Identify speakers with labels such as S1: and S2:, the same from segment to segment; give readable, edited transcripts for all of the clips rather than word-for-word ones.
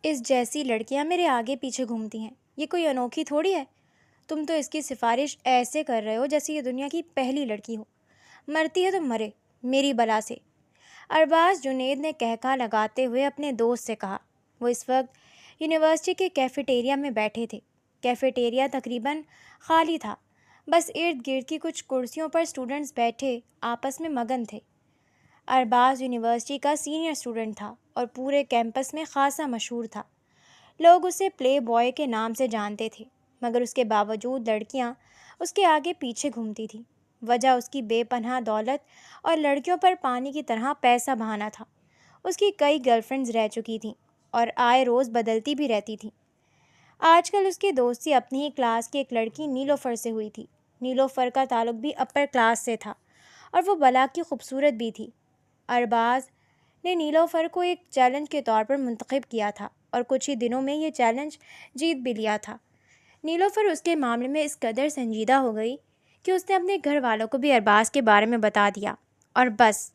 S1: اس جیسی لڑکیاں میرے آگے پیچھے گھومتی ہیں، یہ کوئی انوکھی تھوڑی ہے۔ تم تو اس کی سفارش ایسے کر رہے ہو جیسے یہ دنیا کی پہلی لڑکی ہو۔ مرتی ہے تو مرے میری بلا سے۔ ارباز جنید نے کہکا لگاتے ہوئے اپنے دوست سے کہا۔ وہ اس وقت یونیورسٹی کے کیفیٹیریا میں بیٹھے تھے۔ کیفیٹیریا تقریباً خالی تھا، بس ارد گرد کی کچھ کرسیوں پر اسٹوڈنٹس بیٹھے آپس میں مگن تھے۔ ارباز یونیورسٹی کا سینئر اسٹوڈنٹ تھا اور پورے کیمپس میں خاصا مشہور تھا۔ لوگ اسے پلے بوائے کے نام سے جانتے تھے، مگر اس کے باوجود لڑکیاں اس کے آگے پیچھے گھومتی تھیں۔ وجہ اس کی بے پناہ دولت اور لڑکیوں پر پانی کی طرح پیسہ بہانا تھا۔ اس کی کئی گرل فرینڈز رہ چکی تھیں اور آئے روز بدلتی بھی رہتی تھیں۔ آج کل اس کی دوستی اپنی ہی کلاس کی ایک لڑکی نیلوفر سے ہوئی تھی۔ نیلوفر کا تعلق بھی اپر کلاس سے تھا اور وہ بلا کی خوبصورت بھی تھی۔ ارباز نے نیلوفر کو ایک چیلنج کے طور پر منتخب کیا تھا اور کچھ ہی دنوں میں یہ چیلنج جیت بھی لیا تھا۔ نیلوفر اس کے معاملے میں اس قدر سنجیدہ ہو گئی کہ اس نے اپنے گھر والوں کو بھی ارباز کے بارے میں بتا دیا، اور بس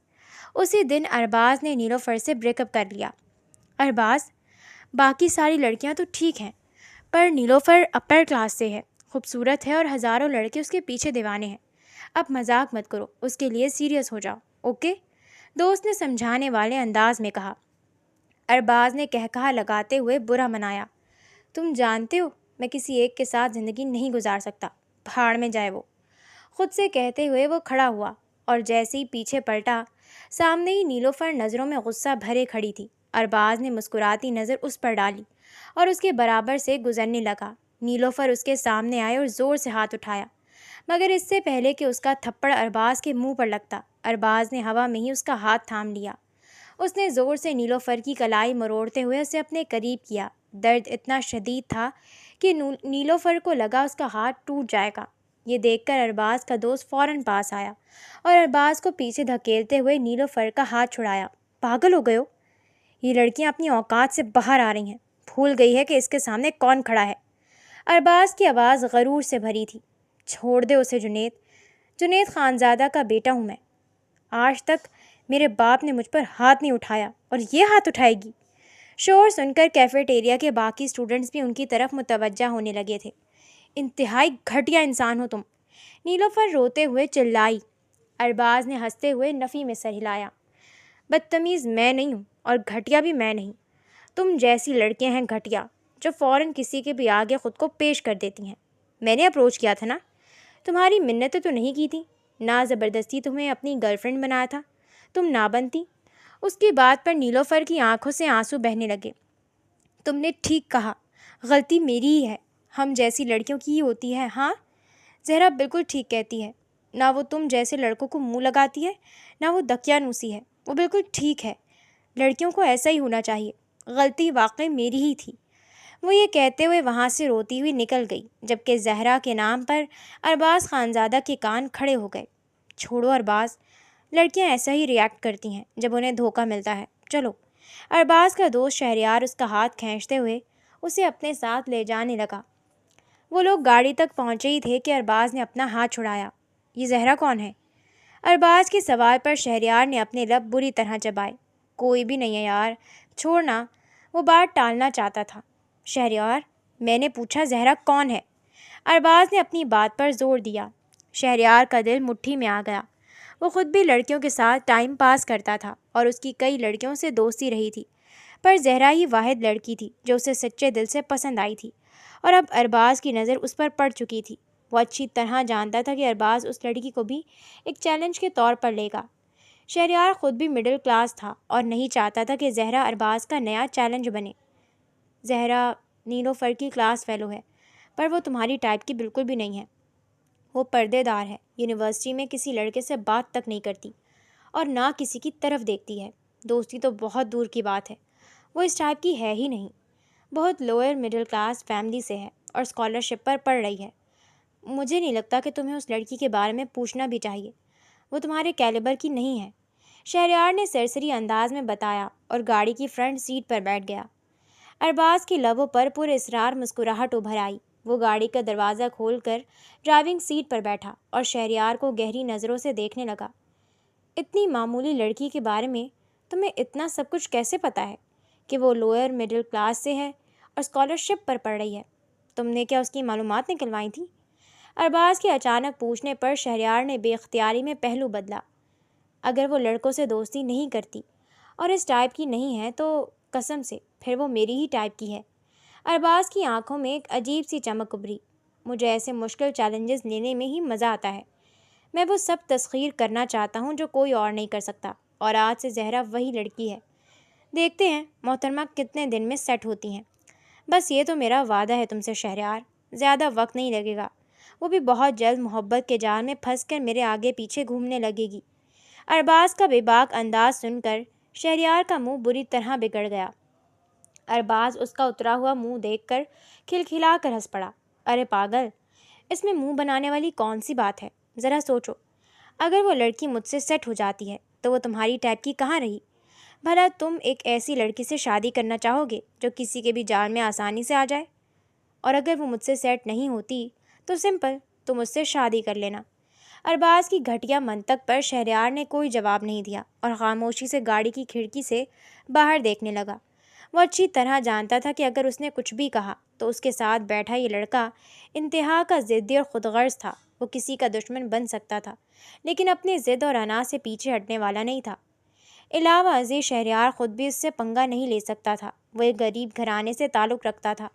S1: اسی دن ارباز نے نیلوفر سے بریک اپ کر لیا۔ ارباز، باقی ساری لڑکیاں تو ٹھیک ہیں، پر نیلوفر اپر کلاس سے ہے، خوبصورت ہے اور ہزاروں لڑکے اس کے پیچھے دیوانے ہیں۔ اب مذاق مت کرو، اس کے لیے سیریس ہو جاؤ، اوکے؟ دوست نے سمجھانے والے انداز میں کہا۔ ارباز نے کہکہا لگاتے ہوئے برا منایا۔ تم جانتے ہو میں کسی ایک کے ساتھ زندگی نہیں گزار سکتا، بھاڑ میں جائے وہ۔ خود سے کہتے ہوئے وہ کھڑا ہوا اور جیسے ہی پیچھے پلٹا، سامنے ہی نیلوفر نظروں میں غصہ بھرے کھڑی تھی۔ ارباز نے مسکراتی نظر اس پر ڈالی اور اس کے برابر سے گزرنے لگا۔ نیلوفر اس کے سامنے آئے اور زور سے ہاتھ اٹھایا، مگر اس سے پہلے کہ اس کا تھپڑ ارباز کے منہ پر لگتا، ارباز نے ہوا میں ہی اس کا ہاتھ تھام لیا۔ اس نے زور سے نیلوفر کی کلائی مروڑتے ہوئے اسے اپنے قریب کیا۔ درد اتنا شدید تھا کہ نیلوفر کو لگا اس کا ہاتھ ٹوٹ جائے گا۔ یہ دیکھ کر ارباز کا دوست فوراً پاس آیا اور ارباز کو پیچھے دھکیلتے ہوئے نیلوفر کا ہاتھ چھڑایا۔ پاگل ہو گئے ہو؟ یہ لڑکیاں اپنی اوقات سے باہر آ رہی ہیں، بھول گئی ہے کہ اس کے سامنے کون کھڑا ہے۔ ارباز کی آواز غرور سے بھری تھی۔ چھوڑ دے اسے جنید، جنید خانزادہ کا بیٹا ہوں میں۔ آج تک میرے باپ نے مجھ پر ہاتھ نہیں اٹھایا اور یہ ہاتھ اٹھائے گی۔ شور سن کر کیفیٹیریا کے باقی اسٹوڈنٹس بھی ان کی طرف متوجہ ہونے لگے تھے۔ انتہائی گھٹیا انسان ہو تم، نیلوفر روتے ہوئے چلائی۔ ارباز نے ہنستے ہوئے نفی میں سر ہلایا۔ بدتمیز میں نہیں ہوں اور گھٹیا بھی میں نہیں، تم جیسی لڑکیاں ہیں گھٹیا، جو فوراً کسی کے بھی آگے خود کو پیش کر دیتی ہیں۔ میں نے اپروچ کیا تھا نا، تمہاری منتیں تو نہیں کی تھیں، نہ زبردستی تمہیں اپنی گرل فرینڈ بنایا تھا، تم نہ بنتی۔ اس کی بات پر نیلوفر کی آنکھوں سے آنسو بہنے لگے۔ تم نے ٹھیک کہا، غلطی میری ہی ہے، ہم جیسی لڑکیوں کی ہی ہوتی ہے۔ ہاں، زہرا بالکل ٹھیک کہتی ہے، نہ وہ تم جیسے لڑکوں کو منہ لگاتی ہے، نہ وہ دقیانوسی ہے، وہ بالکل ٹھیک ہے، لڑکیوں کو ایسا ہی ہونا چاہیے، غلطی واقعی میری ہی تھی۔ وہ یہ کہتے ہوئے وہاں سے روتی ہوئی نکل گئی، جبکہ زہرا کے نام پر ارباز خانزادہ کے کان کھڑے ہو گئے۔ چھوڑو ارباز، لڑکیاں ایسا ہی ریئیکٹ کرتی ہیں جب انہیں دھوکہ ملتا ہے، چلو۔ ارباز کا دوست شہریار اس کا ہاتھ کھینچتے ہوئے اسے اپنے ساتھ لے جانے لگا۔ وہ لوگ گاڑی تک پہنچے ہی تھے کہ ارباز نے اپنا ہاتھ چھڑایا۔ یہ زہرا کون ہے؟ ارباز کے سوال پر شہریار نے اپنے لب بری طرح چبائے۔ کوئی بھی نہیں ہے یار، چھوڑنا۔ وہ بات ٹالنا چاہتا تھا۔ شہریار، میں نے پوچھا زہرا کون ہے؟ ارباز نے اپنی بات پر زور دیا۔ شہریار کا دل مٹھی میں آ گیا۔ وہ خود بھی لڑکیوں کے ساتھ ٹائم پاس کرتا تھا اور اس کی کئی لڑکیوں سے دوستی رہی تھی، پر زہرا ہی واحد لڑکی تھی جو اسے سچے دل سے پسند آئی تھی، اور اب ارباز کی نظر اس پر پڑ چکی تھی۔ وہ اچھی طرح جانتا تھا کہ ارباز اس لڑکی کو بھی ایک چیلنج کے طور پر لے گا۔ شہریار خود بھی مڈل کلاس تھا اور نہیں چاہتا تھا کہ زہرا ارباز کا نیا چیلنج بنے۔ زہرا نیلوفر کی کلاس فیلو ہے، پر وہ تمہاری ٹائپ کی بالکل بھی نہیں ہے۔ وہ پردے دار ہے، یونیورسٹی میں کسی لڑکے سے بات تک نہیں کرتی اور نہ کسی کی طرف دیکھتی ہے، دوستی تو بہت دور کی بات ہے۔ وہ اس ٹائپ کی ہے ہی نہیں، بہت لوئر مڈل کلاس فیملی سے ہے اور اسکالرشپ پر پڑھ رہی ہے۔ مجھے نہیں لگتا کہ تمہیں اس لڑکی کے بارے میں پوچھنا بھی چاہیے، وہ تمہارے کیلیبر کی نہیں ہے، شہریار نے سرسری انداز میں بتایا اور گاڑی کی فرنٹ سیٹ پر بیٹھ گیا۔ ارباز کی لبوں پر پر اصرار مسکراہٹ ابھر آئی۔ وہ گاڑی کا دروازہ کھول کر ڈرائیونگ سیٹ پر بیٹھا اور شہریار کو گہری نظروں سے دیکھنے لگا۔ اتنی معمولی لڑکی کے بارے میں تمہیں اتنا سب کچھ کیسے پتہ ہے؟ کہ وہ لوئر مڈل کلاس سے ہے اور اسکالرشپ پر پڑھ رہی ہے۔ تم نے کیا اس کی معلومات نکلوائی تھیں؟ ارباز کے اچانک پوچھنے پر شہریار نے بے اختیاری میں پہلو بدلا۔ اگر وہ لڑکوں سے دوستی نہیں کرتی اور اس ٹائپ کی نہیں ہے تو قسم سے پھر وہ میری ہی ٹائپ کی ہے۔ ارباز کی آنکھوں میں ایک عجیب سی چمک ابھری۔ مجھے ایسے مشکل چیلنجز لینے میں ہی مزہ آتا ہے۔ میں وہ سب تسخیر کرنا چاہتا ہوں جو کوئی اور نہیں کر سکتا، اور آج سے زہرا وہی لڑکی ہے۔ دیکھتے ہیں محترمہ کتنے دن میں سیٹ ہوتی ہیں۔ بس یہ تو میرا وعدہ ہے تم سے شہریار، زیادہ وقت نہیں لگے گا۔ وہ بھی بہت جلد محبت کے جال میں پھنس کر میرے آگے پیچھے گھومنے لگے گی۔ ارباز کا بے باک انداز سن کر شہریار کا منہ بری طرح بگڑ گیا۔ ارباز اس کا اترا ہوا منہ دیکھ کر کھلکھلا کر ہنس پڑا۔ ارے پاگل، اس میں منہ بنانے والی کون سی بات ہے؟ ذرا سوچو، اگر وہ لڑکی مجھ سے سیٹ ہو جاتی ہے تو وہ تمہاری ٹائپ کی کہاں رہی؟ بھلا تم ایک ایسی لڑکی سے شادی کرنا چاہو گے جو کسی کے بھی جال میں آسانی سے آ جائے؟ اور اگر وہ مجھ سے سیٹ نہیں ہوتی تو سمپل، تم اس سے شادی کر لینا۔ ارباز کی گھٹیا منطق پر شہریار نے کوئی جواب نہیں دیا اور خاموشی سے گاڑی کی کھڑکی سے باہر دیکھنے لگا۔ وہ اچھی طرح جانتا تھا کہ اگر اس نے کچھ بھی کہا تو اس کے ساتھ بیٹھا یہ لڑکا انتہا کا ضدی اور خود غرض تھا۔ وہ کسی کا دشمن بن سکتا تھا لیکن اپنی ضد اور انا سے پیچھے ہٹنے والا نہیں تھا۔ علاوہ ازیں شہریار خود بھی اس سے پنگا نہیں لے سکتا تھا۔ وہ ایک غریب گھرانے سے تعلق رکھتا تھا۔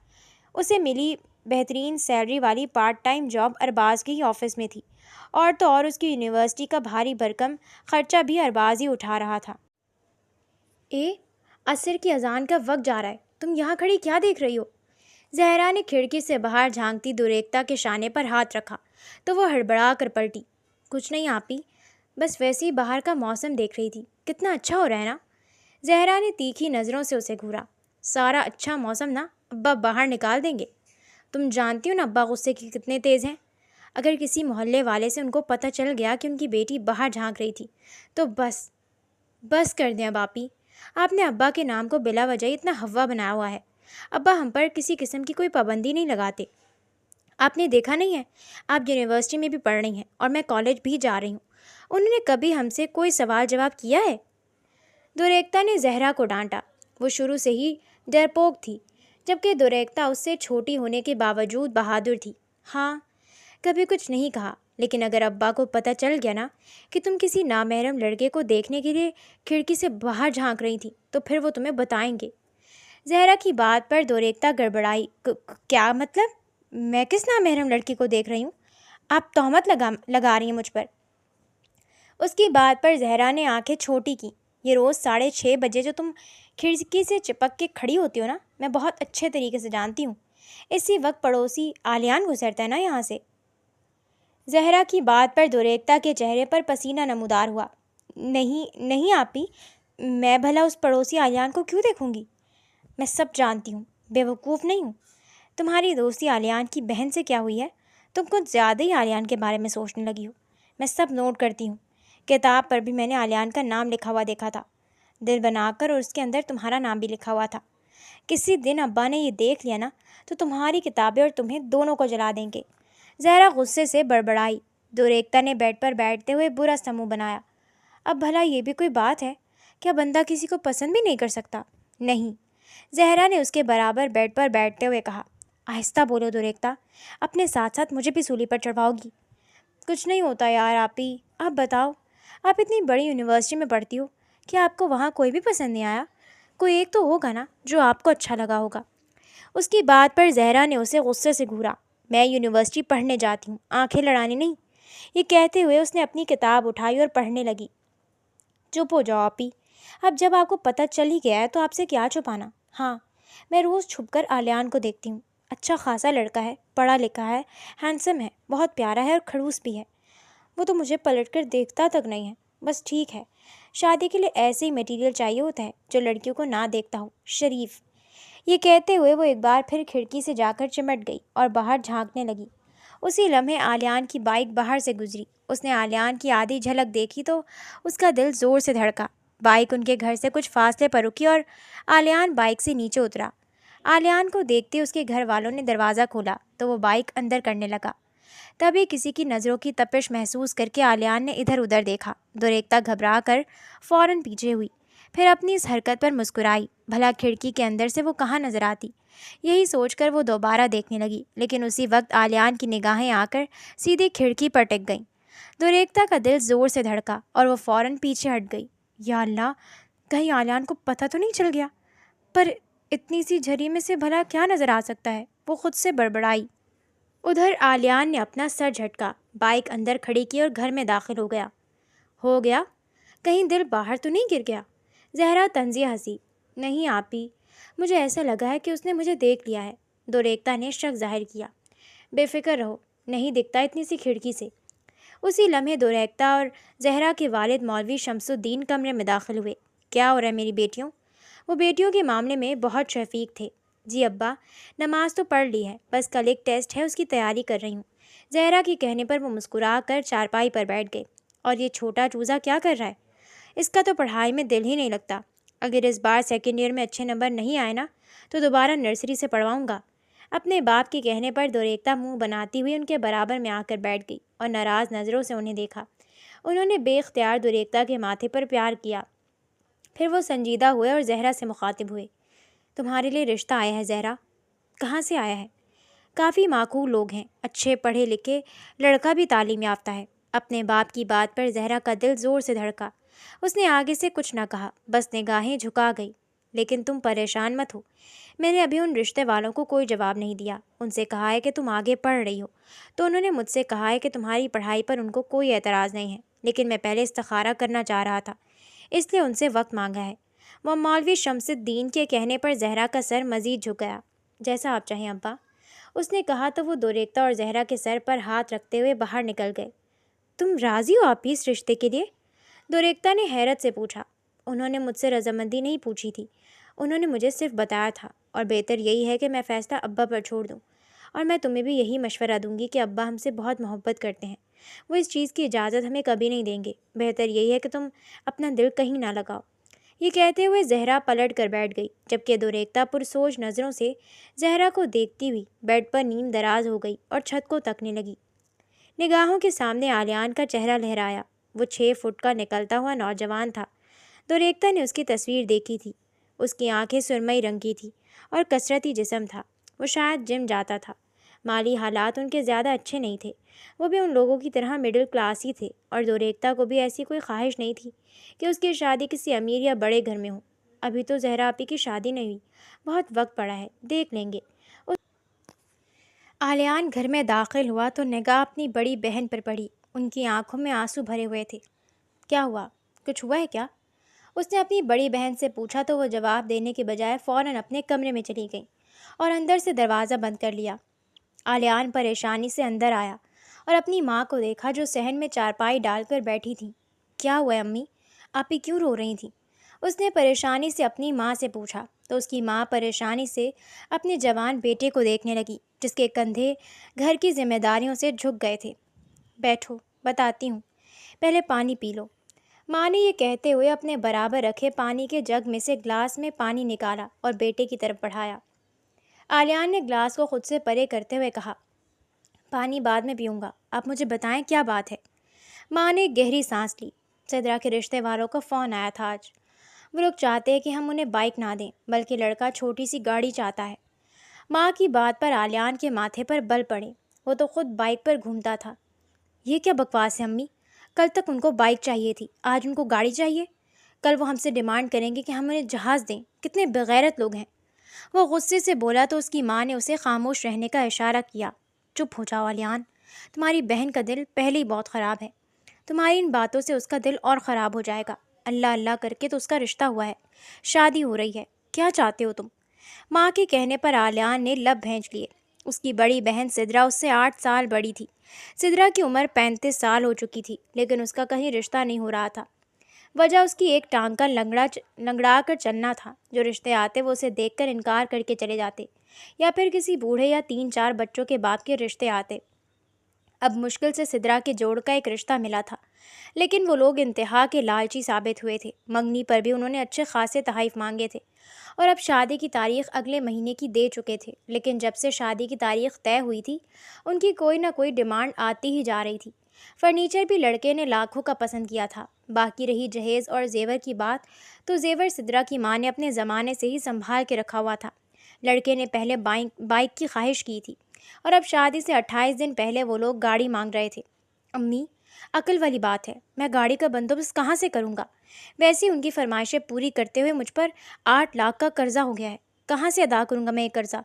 S1: اسے ملی بہترین سیلری والی پارٹ ٹائم جاب ارباز کے ہی آفس میں تھی، اور تو اور اس کی یونیورسٹی کا بھاری بھرکم خرچہ بھی ارباز ہی اٹھا رہا تھا۔ عصر کی اذان کا وقت جا رہا ہے، تم یہاں کھڑی کیا دیکھ رہی ہو؟ زہرا نے کھڑکی سے باہر جھانکتی دوریکتا کے شانے پر ہاتھ رکھا تو وہ ہڑبڑا کر پلٹی۔ کچھ نہیں آپی، بس ویسے ہی باہر کا موسم دیکھ رہی تھی، کتنا اچھا ہو رہا ہے نا؟ زہرا نے تیکھی نظروں سے اسے گھورا۔ سارا اچھا موسم نا ابا باہر نکال دیں گے۔ تم جانتی ہو نا ابا غصے کی کتنے تیز ہیں؟ اگر کسی محلے والے سے ان کو پتہ چل گیا کہ ان کی بیٹی باہر جھانک رہی تھی تو بس کر دیں اب آپی۔ آپ نے ابا کے نام کو بلا وجہ اتنا ہوا بنایا ہوا ہے۔ ابا ہم پر کسی قسم کی کوئی پابندی نہیں لگاتے۔ آپ نے دیکھا نہیں ہے، آپ یونیورسٹی میں بھی پڑھ رہی ہیں اور میں کالج بھی جا رہی ہوں۔ انہوں نے کبھی ہم سے کوئی سوال جواب کیا ہے؟ دوریکتا نے زہرا کو ڈانٹا۔ وہ شروع سے ہی ڈرپوک تھی، جبکہ دوریکتا اس سے چھوٹی ہونے کے باوجود بہادر تھی۔ ہاں، کبھی کچھ نہیں کہا، لیکن اگر ابا کو پتہ چل گیا نا کہ تم کسی نامحرم لڑکے کو دیکھنے کے لیے کھڑکی سے باہر جھانک رہی تھی تو پھر وہ تمہیں بتائیں گے۔ زہرا کی بات پر دوریکتا گڑبڑائی۔ کیا مطلب؟ میں کس نامحرم لڑکی کو دیکھ رہی ہوں؟ آپ تہمت لگا رہی ہیں مجھ پر۔ اس کی بات پر زہرا نے آنکھیں چھوٹی کیں۔ یہ روز 6:30 بجے جو تم کھڑکی سے چپک کے کھڑی ہوتی ہو نا، میں بہت اچھے طریقے سے جانتی ہوں۔ اسی وقت پڑوسی آلیان گزرتا ہے نا یہاں سے۔ زہرا کی بات پر دوریکتا کے چہرے پر پسینہ نمودار ہوا۔ نہیں آپی، میں بھلا اس پڑوسی آلیان کو کیوں دیکھوں گی؟ میں سب جانتی ہوں، بے وقوف نہیں ہوں۔ تمہاری دوستی آلیان کی بہن سے کیا ہوئی ہے؟ تم کچھ زیادہ ہی آلیان کے بارے میں سوچنے لگی ہو۔ میں سب نوٹ کرتی ہوں۔ کتاب پر بھی میں نے آلیان کا نام لکھا ہوا دیکھا تھا، دل بنا کر، اور اس کے اندر تمہارا نام بھی لکھا ہوا تھا۔ کسی دن ابا نے یہ دیکھ لیا نا تو تمہاری کتابیں اور تمہیں دونوں کو جلا دیں گے۔ زہرا غصے سے بڑبڑائی۔ دوریکتا نے بیڈ پر بیٹھتے ہوئے برا سا منہ بنایا۔ اب بھلا یہ بھی کوئی بات ہے؟ کیا بندہ کسی کو پسند بھی نہیں کر سکتا؟ نہیں، زہرا نے اس کے برابر بیڈ پر بیٹھتے ہوئے کہا۔ آہستہ بولو دوریکتا، اپنے ساتھ ساتھ مجھے بھی سولی پر چڑھواؤ گی؟ کچھ نہیں ہوتا یار آپی، آپ بتاؤ، آپ اتنی بڑی یونیورسٹی میں پڑھتی ہو، کیا آپ کو وہاں کوئی بھی پسند نہیں آیا؟ کوئی ایک تو ہوگا نا جو آپ کو اچھا لگا ہوگا۔ اس کی بات پر زہرا نے اسے غصے سے گھورا۔ میں یونیورسٹی پڑھنے جاتی ہوں، آنکھیں لڑانی نہیں۔ یہ کہتے ہوئے اس نے اپنی کتاب اٹھائی اور پڑھنے لگی۔ چپ ہو جاؤ آپی، اب جب آپ کو پتہ چل ہی گیا ہے تو آپ سے کیا چھپانا۔ ہاں، میں روز چھپ کر آلیان کو دیکھتی ہوں۔ اچھا خاصا لڑکا ہے، پڑھا لکھا ہے، ہینڈسم ہے، بہت پیارا ہے اور کھڑوس بھی ہے۔ وہ تو مجھے پلٹ کر دیکھتا تک نہیں ہے۔ بس ٹھیک ہے، شادی کے لیے ایسے ہی میٹیریل چاہیے ہوتا ہے جو لڑکیوں کو نہ دیکھتا ہو، شریف۔ یہ کہتے ہوئے وہ ایک بار پھر کھڑکی سے جا کر چمٹ گئی اور باہر جھانکنے لگی۔ اسی لمحے آلیان کی بائک باہر سے گزری۔ اس نے آلیان کی آدھی جھلک دیکھی تو اس کا دل زور سے دھڑکا۔ بائک ان کے گھر سے کچھ فاصلے پر رکی اور آلیان بائک سے نیچے اترا۔ آلیان کو دیکھتے اس کے گھر والوں نے دروازہ کھولا تو وہ بائک اندر کرنے لگا۔ تبھی کسی کی نظروں کی تپش محسوس کر کے آلیان نے ادھر ادھر دیکھا۔ دوریکتا گھبرا کر فوراً پیچھے ہوئی، پھر اپنی اس حرکت پر مسکرائی، بھلا کھڑکی کے اندر سے وہ کہاں نظر آتی؟ یہی سوچ کر وہ دوبارہ دیکھنے لگی، لیکن اسی وقت آلیان کی نگاہیں آ کر سیدھی کھڑکی پر ٹک گئیں۔ دوریکتا کا دل زور سے دھڑکا اور وہ فوراً پیچھے ہٹ گئی۔ یا اللہ، کہیں آلیان کو پتہ تو نہیں چل گیا؟ پر اتنی سی جھری میں سے بھلا کیا نظر آ سکتا ہے؟ وہ خود سے بڑبڑائی۔ ادھر آلیان نے اپنا سر جھٹکا، بائک اندر کھڑی کی اور گھر میں داخل ہو گیا۔ ہو گیا؟ کہیں دل باہر تو نہیں گر گیا؟ زہرا طنزیہ ہنسی۔ نہیں آپی، مجھے ایسا لگا ہے کہ اس نے مجھے دیکھ لیا ہے۔ دوریکتا نے شک ظاہر کیا۔ بے فکر رہو، نہیں دکھتا اتنی سی کھڑکی سے۔ اسی لمحے دوریکتا اور زہرا کے والد مولوی شمس الدین کمرے میں داخل ہوئے۔ کیا ہو رہا ہے میری بیٹیوں؟ وہ بیٹیوں کے معاملے میں بہت شفیق تھے۔ جی ابا، نماز تو پڑھ لی ہے، بس کل ایک ٹیسٹ ہے، اس کی تیاری کر رہی ہوں۔ زہرا کے کہنے پر وہ مسکرا کر چارپائی پر بیٹھ گئے۔ اور یہ چھوٹا چوزا کیا کر رہا ہے؟ اس کا تو پڑھائی میں دل ہی نہیں لگتا۔ اگر اس بار سیکنڈ ایئر میں اچھے نمبر نہیں آئے نا تو دوبارہ نرسری سے پڑھواؤں گا۔ اپنے باپ کے کہنے پر دوریکتا منہ بناتی ہوئی ان کے برابر میں آ کر بیٹھ گئی اور ناراض نظروں سے انہیں دیکھا۔ انہوں نے بے اختیار دوریکتا کے ماتھے پر پیار کیا۔ پھر وہ سنجیدہ ہوئے اور زہرا سے مخاطب ہوئے۔ تمہارے لیے رشتہ آیا ہے زہرا۔ کہاں سے آیا ہے؟ کافی معقول لوگ ہیں، اچھے پڑھے لکھے، لڑکا بھی تعلیم یافتہ ہے۔ اپنے باپ کی بات پر زہرا کا دل زور سے دھڑکا۔ اس نے آگے سے کچھ نہ کہا، بس نگاہیں جھکا گئی۔ لیکن تم پریشان مت ہو، میں نے ابھی ان رشتے والوں کو کوئی جواب نہیں دیا۔ ان سے کہا ہے کہ تم آگے پڑھ رہی ہو، تو انہوں نے مجھ سے کہا ہے کہ تمہاری پڑھائی پر ان کو کوئی اعتراض نہیں ہے، لیکن میں پہلے استخارہ کرنا چاہ رہا تھا، اس لیے ان سے وقت مانگا ہے۔ وہ مولوی شمس الدین کے کہنے پر زہرا کا سر مزید جھک گیا۔ جیسا آپ چاہیں ابا، اس نے کہا تو وہ دوریکتا اور زہرا کے سر پر ہاتھ رکھتے ہوئے باہر نکل گئے۔ تم راضی ہو آپ اس رشتے کے لیے؟ دوریکتا نے حیرت سے پوچھا۔ انہوں نے مجھ سے رضامندی نہیں پوچھی تھی، انہوں نے مجھے صرف بتایا تھا، اور بہتر یہی ہے کہ میں فیصلہ ابا پر چھوڑ دوں۔ اور میں تمہیں بھی یہی مشورہ دوں گی کہ ابا ہم سے بہت محبت کرتے ہیں، وہ اس چیز کی اجازت ہمیں کبھی نہیں دیں گے۔ بہتر یہی ہے کہ تم اپنا دل کہیں نہ لگاؤ۔ یہ کہتے ہوئے زہرا پلٹ کر بیٹھ گئی، جبکہ دوریکتا پرسوچ نظروں سے زہرا کو دیکھتی ہوئی بیڈ پر نیم دراز ہو گئی اور چھت کو تکنے لگی۔ نگاہوں کے سامنے آلیان کا چہرہ لہرایا۔ وہ 6 فٹ کا نکلتا ہوا نوجوان تھا۔ دوریکتا نے اس کی تصویر دیکھی تھی۔ اس کی آنکھیں سرمئی رنگ کی تھی اور کثرتی جسم تھا۔ وہ شاید جم جاتا تھا۔ مالی حالات ان کے زیادہ اچھے نہیں تھے، وہ بھی ان لوگوں کی طرح مڈل کلاس ہی تھے، اور دوریکتا کو بھی ایسی کوئی خواہش نہیں تھی کہ اس کی شادی کسی امیر یا بڑے گھر میں ہو۔ ابھی تو زہرا آپی کی شادی نہیں ہوئی، بہت وقت پڑا ہے، دیکھ لیں گے۔ آلیان گھر میں داخل ہوا تو نگاہ اپنی بڑی بہن پر پڑی۔ ان کی آنکھوں میں آنسو بھرے ہوئے تھے۔ کیا ہوا؟ کچھ ہوا ہے کیا؟ اس نے اپنی بڑی بہن سے پوچھا تو وہ جواب دینے کے بجائے فوراً اپنے کمرے میں چلی گئی اور اندر سے دروازہ بند کر لیا۔ آلیان پریشانی سے اندر آیا اور اپنی ماں کو دیکھا جو صحن میں چارپائی ڈال کر بیٹھی تھیں۔ کیا ہوا ہے امی؟ آپی کیوں رو رہی تھیں؟ اس نے پریشانی سے اپنی ماں سے پوچھا تو اس کی ماں پریشانی سے اپنے جوان بیٹے کو دیکھنے لگی جس کے کندھے گھر کی ذمہ داریوں سے جھک گئے تھے۔ بیٹھو، بتاتی ہوں، پہلے پانی پی لو۔ ماں نے یہ کہتے ہوئے اپنے برابر رکھے پانی کے جگ میں سے گلاس میں پانی نکالا اور بیٹے کی طرف بڑھایا۔ آلیان نے گلاس کو خود سے پرے کرتے ہوئے کہا، پانی بعد میں پیوں گا، آپ مجھے بتائیں کیا بات ہے۔ ماں نے گہری سانس لی۔ صدرا کے رشتے والوں کا فون آیا تھا آج۔ وہ لوگ چاہتے ہیں کہ ہم انہیں بائک نہ دیں، بلکہ لڑکا چھوٹی سی گاڑی چاہتا ہے۔ ماں کی بات پر آلیان کے ماتھے پر بل پڑے۔ وہ تو خود بائک پر گھومتا تھا۔ یہ کیا بکواس ہے امی؟ کل تک ان کو بائک چاہیے تھی، آج ان کو گاڑی چاہیے؟ کل وہ ہم سے ڈیمانڈ کریں گے کہ ہم انہیں جہاز دیں، کتنے بغیرت لوگ ہیں۔ وہ غصے سے بولا تو اس کی ماں نے اسے خاموش رہنے کا اشارہ کیا۔ چپ ہو جاؤ آلیان، تمہاری بہن کا دل پہلے ہی بہت خراب ہے، تمہاری ان باتوں سے اس کا دل اور خراب ہو جائے گا۔ اللہ اللہ کر کے تو اس کا رشتہ ہوا ہے، شادی ہو رہی ہے، کیا چاہتے ہو تم؟ ماں کے کہنے پر آلیان نے لب بھینچ لیے۔ اس کی بڑی بہن سدرا اس سے 8 سال بڑی تھی۔ سدرا کی عمر 35 سال ہو چکی تھی، لیکن اس کا کہیں رشتہ نہیں ہو رہا تھا۔ وجہ اس کی ایک ٹانگ کا لنگڑا کر چلنا تھا۔ جو رشتے آتے وہ اسے دیکھ کر انکار کر کے چلے جاتے، یا پھر کسی بوڑھے یا 3-4 بچوں کے باپ کے رشتے آتے۔ اب مشکل سے سدرا کے جوڑ کا ایک رشتہ ملا تھا، لیکن وہ لوگ انتہا کے لالچی ثابت ہوئے تھے۔ منگنی پر بھی انہوں نے اچھے خاصے تحائف مانگے تھے، اور اب شادی کی تاریخ اگلے مہینے کی دے چکے تھے، لیکن جب سے شادی کی تاریخ طے ہوئی تھی ان کی کوئی نہ کوئی ڈیمانڈ آتی ہی جا رہی تھی۔ فرنیچر بھی لڑکے نے لاکھوں کا پسند کیا تھا، باقی رہی جہیز اور زیور کی بات، تو زیور سدرا کی ماں نے اپنے زمانے سے ہی سنبھال کے رکھا ہوا تھا۔ لڑکے نے پہلے بائک کی خواہش کی تھی اور اب شادی سے 28 دن پہلے وہ لوگ گاڑی مانگ رہے تھے۔ امی، عقل والی بات ہے، میں گاڑی کا بندوبست کہاں سے کروں گا؟ ویسے ان کی فرمائشیں پوری کرتے ہوئے مجھ پر 8 لاکھ کا قرضہ ہو گیا ہے، کہاں سے ادا کروں گا میں یہ قرضہ؟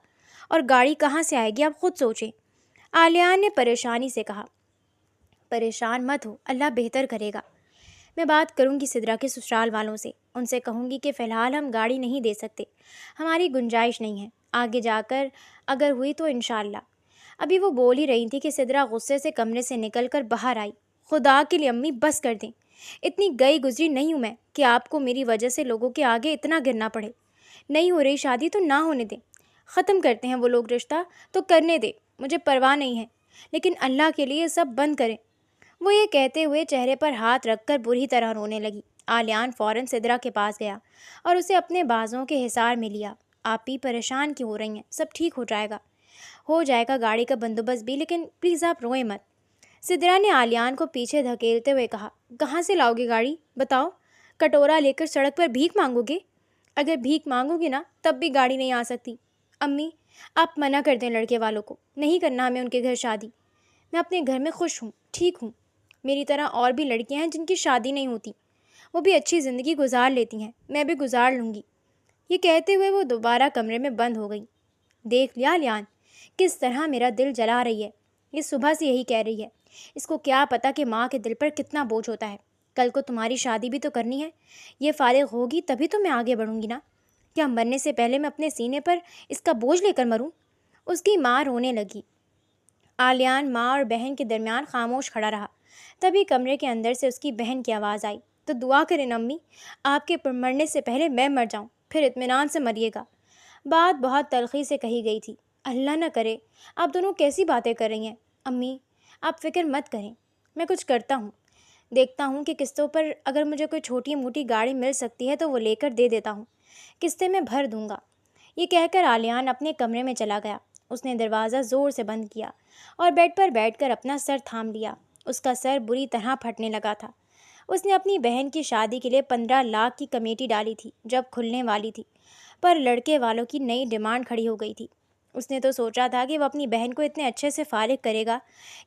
S1: اور گاڑی کہاں سے آئے گی، آپ خود سوچیں۔ آلیان نے پریشانی سے کہا۔ پریشان مت ہو، اللہ بہتر کرے گا۔ میں بات کروں گی سدرا کے سسرال والوں سے، ان سے کہوں گی کہ فی الحال ہم گاڑی نہیں دے سکتے، ہماری گنجائش نہیں ہے، آگے جا کر اگر ہوئی تو انشاءاللہ۔ ابھی وہ بول ہی رہی تھی کہ سدرا غصے سے کمرے سے نکل کر باہر آئی۔ خدا کے لیے امی بس کر دیں، اتنی گئی گزری نہیں ہوں میں کہ آپ کو میری وجہ سے لوگوں کے آگے اتنا گرنا پڑے۔ نہیں ہو رہی شادی تو نہ ہونے دیں، ختم کرتے ہیں وہ لوگ رشتہ تو کرنے دیں، مجھے پرواہ نہیں ہے، لیکن اللہ کے لیے سب بند کریں۔ وہ یہ کہتے ہوئے چہرے پر ہاتھ رکھ کر بری طرح رونے لگی۔ آلیان فوراً سدرا کے پاس گیا اور اسے اپنے بازوں کے حصار میں لیا۔ آپ بھی پریشان کیوں ہو رہی ہیں؟ سب ٹھیک ہو جائے گا، گاڑی کا بندوبست بھی، لیکن پلیز آپ روئیں مت۔ سدرا نے آلیان کو پیچھے دھکیلتے ہوئے کہا، کہاں سے لاؤ گے گاڑی؟ بتاؤ، کٹورا لے کر سڑک پر بھیک مانگو گے؟ اگر بھیک مانگو گے نا تب بھی گاڑی نہیں آ سکتی۔ امی، آپ منع کر دیں لڑکے والوں کو، نہیں کرنا ہمیں ان کے گھر شادی۔ میں اپنے گھر میں خوش ہوں، ٹھیک ہوں، میری طرح اور بھی لڑکیاں ہیں جن کی شادی نہیں ہوتی، وہ بھی اچھی زندگی گزار لیتی ہیں، میں بھی گزار لوں گی۔ یہ کہتے ہوئے وہ دوبارہ کمرے میں بند ہو گئی۔ دیکھ لیا لیان، کس طرح میرا دل جلا رہی ہے، یہ صبح سے یہی کہہ رہی ہے، اس کو کیا پتا کہ ماں کے دل پر کتنا بوجھ ہوتا ہے۔ کل کو تمہاری شادی بھی تو کرنی ہے، یہ فارغ ہوگی تبھی تو میں آگے بڑھوں گی نا، کیا مرنے سے پہلے میں اپنے سینے پر اس کا بوجھ لے کر مروں؟ اس کی ماں رونے لگی۔ آلیان ماں اور بہن کے درمیان خاموش کھڑا رہا۔ تبھی کمرے کے اندر سے اس کی بہن کی آواز آئی، تو دعا کریں امی، آپ کے مرنے سے پہلے میں مر جاؤں، پھر اطمینان سے مریے گا۔ بات بہت تلخی سے کہی گئی تھی۔ اللہ نہ کرے، آپ دونوں کیسی باتیں کر رہی ہیں؟ امی، آپ فکر مت کریں، میں کچھ کرتا ہوں، دیکھتا ہوں کہ قسطوں پر اگر مجھے کوئی چھوٹی موٹی گاڑی مل سکتی ہے تو وہ لے کر دے دیتا ہوں، قسطیں میں بھر دوں گا۔ یہ کہہ کر آلیان اپنے کمرے میں چلا گیا۔ اس نے دروازہ زور سے بند کیا اور بیڈ پر بیٹھ کر اپنا سر تھام لیا۔ اس کا سر بری طرح پھٹنے لگا تھا۔ اس نے اپنی بہن کی شادی کے لیے 15 لاکھ کی کمیٹی ڈالی تھی جب کھلنے والی تھی، پر لڑکے والوں کی نئی ڈیمانڈ کھڑی ہو گئی تھی۔ اس نے تو سوچا تھا کہ وہ اپنی بہن کو اتنے اچھے سے فارغ کرے گا